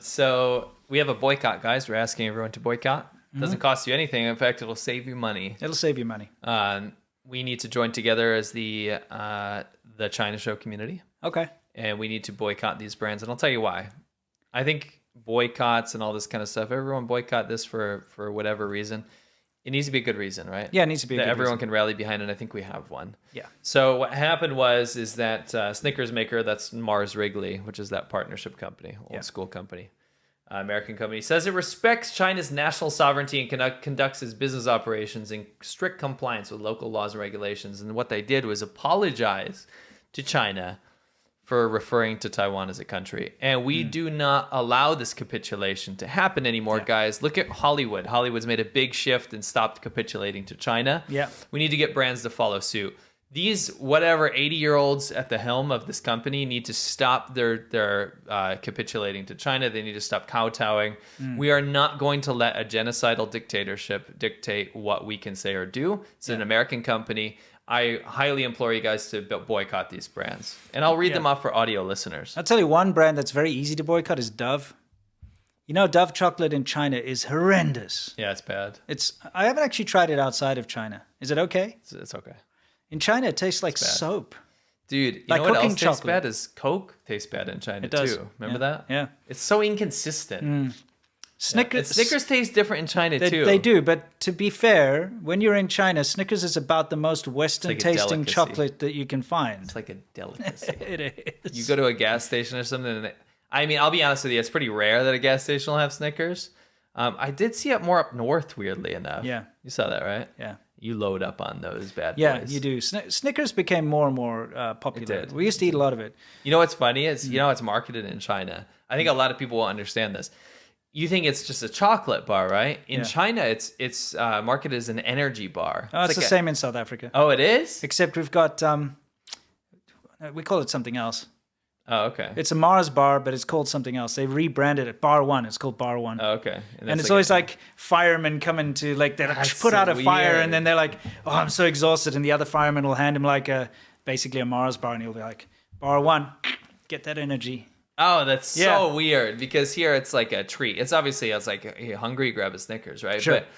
So we have a boycott, guys. We're asking everyone to boycott. It doesn't cost you anything. In fact, it'll save you money. It'll save you money. We need to join together as the China show community. Okay. And we need to boycott these brands. And I'll tell you why. I think boycotts and all this kind of stuff, everyone boycott this for whatever reason. It needs to be a good reason, right? Yeah, it needs to be a that good everyone reason. can rally behind, and I think we have one. Yeah. So what happened is that Snickers maker, that's Mars Wrigley, which is that partnership company, old school company, American company, says it respects China's national sovereignty and conducts its business operations in strict compliance with local laws and regulations. And what they did was apologize to China for referring to Taiwan as a country. And we do not allow this capitulation to happen anymore, guys. Look at Hollywood. Hollywood's made a big shift and stopped capitulating to China. Yeah. We need to get brands to follow suit. These, 80-year-olds at the helm of this company need to stop their capitulating to China. They need to stop kowtowing. We are not going to let a genocidal dictatorship dictate what we can say or do. It's an American company. I highly implore you guys to boycott these brands. And I'll read them off for audio listeners. I'll tell you one brand that's very easy to boycott is Dove. You know, Dove chocolate in China is horrendous. Yeah, it's bad. I haven't actually tried it outside of China. Is it okay? It's okay. In China, it tastes like soap. Dude, you like know what else cooking tastes chocolate. bad is Coke tastes bad in China It does. too. Remember that? Yeah. It's so inconsistent. Snickers, Snickers taste different in China too. They do, but to be fair, when you're in China, Snickers is about the most Western tasting delicacy. chocolate that you can find. It's like a delicacy. It is. You go to a gas station or something, and I'll be honest with you, it's pretty rare that a gas station will have Snickers. I did see it more up north, weirdly enough. Yeah. You saw that, right? Yeah. You load up on those bad Yeah, boys. you do. Snickers became more and more popular. It did. We used to eat a lot of it. You know what's funny is, it's marketed in China. I think a lot of people will understand this. You think it's just a chocolate bar, right? In China, it's marketed as an energy bar. Oh, it's the same in South Africa. Oh, it is? Except we've got, we call it something else. Oh, okay. It's a Mars bar, but it's called something else. They rebranded it. Bar One. It's called Bar One. Oh, okay. And it's always like firemen coming to, like, they put out a fire, and then they're like, oh, I'm so exhausted. And the other fireman will hand him like basically a Mars bar, and he'll be like, Bar One, get that energy. Oh, that's so weird, because here it's like a treat. It's like, you're hungry, grab a Snickers, right? Sure. But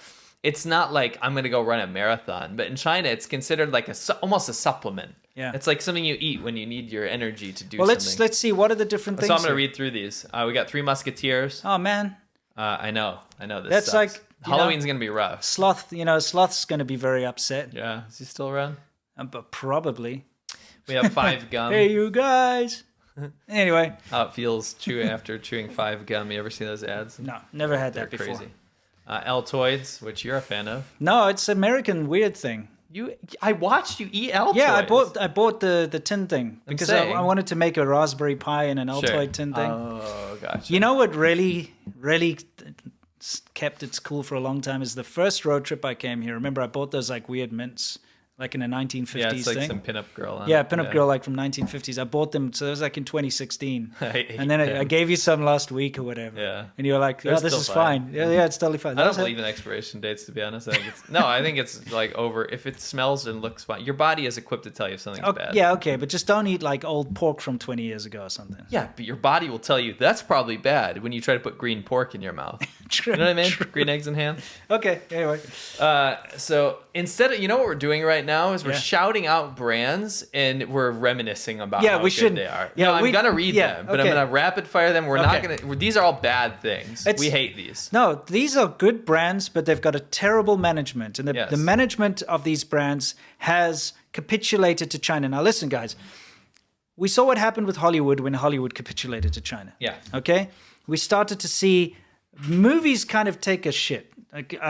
it's not like I'm going to go run a marathon. But in China, it's considered like almost a supplement. Yeah. It's like something you eat when you need your energy to do something. Let's see, what are the different things? So I'm going to read through these. We got Three Musketeers. Oh, man. I know. This That's sucks. like, Halloween's going to be rough. Sloth's going to be very upset. Yeah. Is he still around? But probably. We have Five Gum. Hey, you guys. Anyway. How it feels after chewing Five Gum. You ever see those ads? No, never had They're that before. crazy. Altoids, which you're a fan of. No, it's American weird thing. I watched you eat Altoids. Yeah, I bought the tin thing because I wanted to make a raspberry pie in an Altoid tin thing. Oh, gotcha. You know what really kept it cool for a long time is the first road trip I came here. Remember, I bought those like weird mints. Like in a 1950s yeah, it's like thing. some pinup girl. Huh? Yeah, pinup girl like from 1950s. I bought them, so it was like in 2016. And then I gave you some last week or whatever. Yeah. And you were like, They're oh, this still is fine. fine. Yeah, it's totally fine. I don't believe in expiration dates, to be honest. I think it's like over. If it smells and looks fine, your body is equipped to tell you if something's bad. Yeah, okay, but just don't eat like old pork from 20 years ago or something. Yeah, but your body will tell you that's probably bad when you try to put green pork in your mouth. True, you know what I mean? true. Green eggs in ham. Okay, anyway. So instead of, what we're doing right now is we're shouting out brands and we're reminiscing about how good they are. Yeah, I'm gonna read them, but I'm gonna rapid fire them. We're not gonna. These are all bad things. We hate these. No, these are good brands, but they've got a terrible management, and the management of these brands has capitulated to China. Now, listen, guys. We saw what happened with Hollywood when Hollywood capitulated to China. Yeah. Okay? We started to see movies kind of take a shit,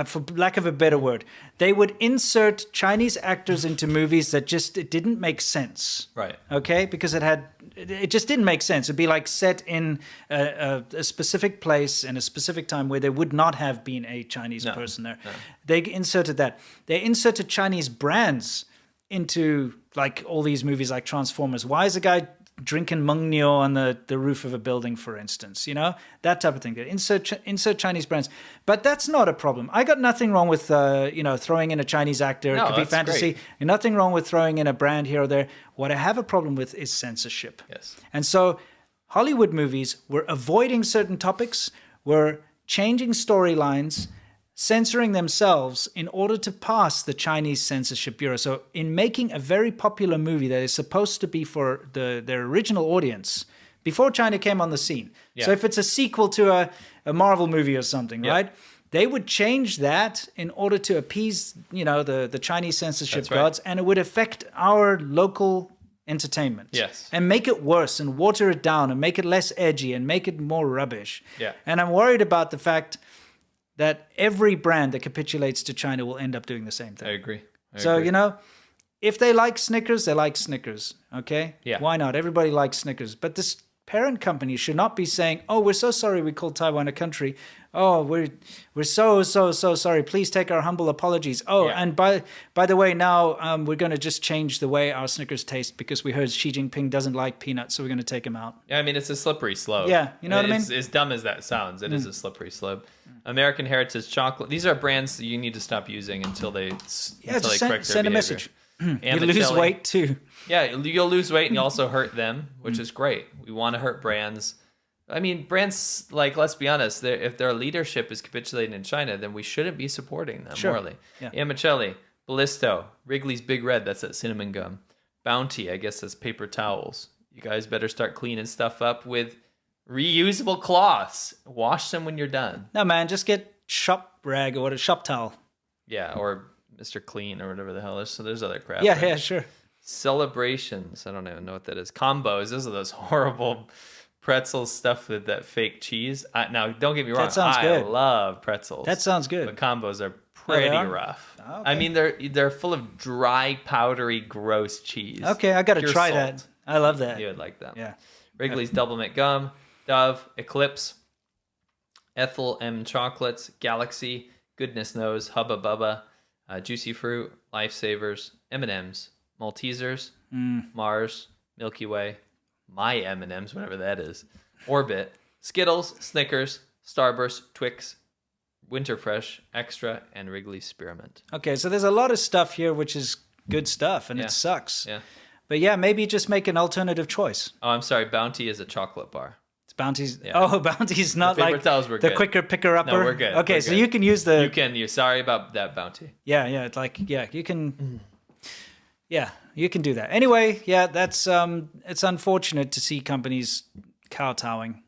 for lack of a better word. They would insert Chinese actors into movies that it didn't make sense. Right. Okay? Because it just didn't make sense. It'd be like set in a specific place in a specific time where there would not have been a Chinese person there. No. They inserted that. They inserted Chinese brands into like all these movies like Transformers. Why is a guy drinking Mengniu on the roof of a building, for instance? That type of thing. They insert Chinese brands. But that's not a problem. I got nothing wrong with throwing in a Chinese actor. It could be fantasy. Great. And nothing wrong with throwing in a brand here or there. What I have a problem with is censorship. Yes. And so Hollywood movies were avoiding certain topics, were changing storylines, censoring themselves in order to pass the Chinese Censorship Bureau. So in making a very popular movie that is supposed to be for their original audience, before China came on the scene. Yeah. So if it's a sequel to a Marvel movie or something, right? They would change that in order to appease, the Chinese censorship gods, and it would affect our local entertainment. Yes. And make it worse and water it down and make it less edgy and make it more rubbish. Yeah. And I'm worried about the fact that every brand that capitulates to China will end up doing the same thing. I agree. So, if they like Snickers, they like Snickers, okay? Yeah. Why not? Everybody likes Snickers. But this parent company should not be saying, oh, we're so sorry we called Taiwan a country. Oh, we're so sorry. Please take our humble apologies. Oh, and by the way, now we're going to just change the way our Snickers taste because we heard Xi Jinping doesn't like peanuts, so we're going to take him out. Yeah, I mean, it's a slippery slope. Yeah, you know what I mean? As dumb as that sounds, it is a slippery slope. American Heritage Chocolate. These are brands that you need to stop using until they correct their send a behavior. message. You lose weight too. Yeah, you'll lose weight and you also hurt them, which is great. We want to hurt brands. I mean, brands, let's be honest, if their leadership is capitulating in China, then we shouldn't be supporting them morally. Yeah. Amicelli, Ballisto, Wrigley's Big Red, that's that cinnamon gum. Bounty, I guess that's paper towels. You guys better start cleaning stuff up with reusable cloths. Wash them when you're done. No, man, just get shop rag or a shop towel. Yeah, or Mr. Clean or whatever the hell is. So there's other crap. Yeah, right? Yeah, sure. Celebrations. I don't even know what that is. Combos. Those are those horrible pretzel stuff with that fake cheese. Now, don't get me wrong. That sounds good. I love pretzels. That sounds good. But combos are pretty rough. Okay. I mean, they're full of dry, powdery, gross cheese. Okay, I got to try salt. that. I love that. You would like that. Yeah. Wrigley's Double Mint Gum, Dove, Eclipse, Ethel M Chocolates, Galaxy, Goodness Knows, Hubba Bubba, Juicy Fruit, Lifesavers, M&M's, Maltesers, Mars, Milky Way, My M&M's, whatever that is, Orbit, Skittles, Snickers, Starburst, Twix, Winterfresh, Extra, and Wrigley's Spearmint. Okay, so there's a lot of stuff here which is good stuff, and it sucks. Yeah. But yeah, maybe just make an alternative choice. Oh, I'm sorry. Bounty is a chocolate bar. It's Bounty's. Yeah. Oh, Bounty's not like the good. Quicker Picker Upper. No, we're good. Okay, we're so good. you can use the. You can. Sorry about that, Bounty. Yeah, it's you can. Yeah, you can do that. Anyway, yeah, that's it's unfortunate to see companies kowtowing.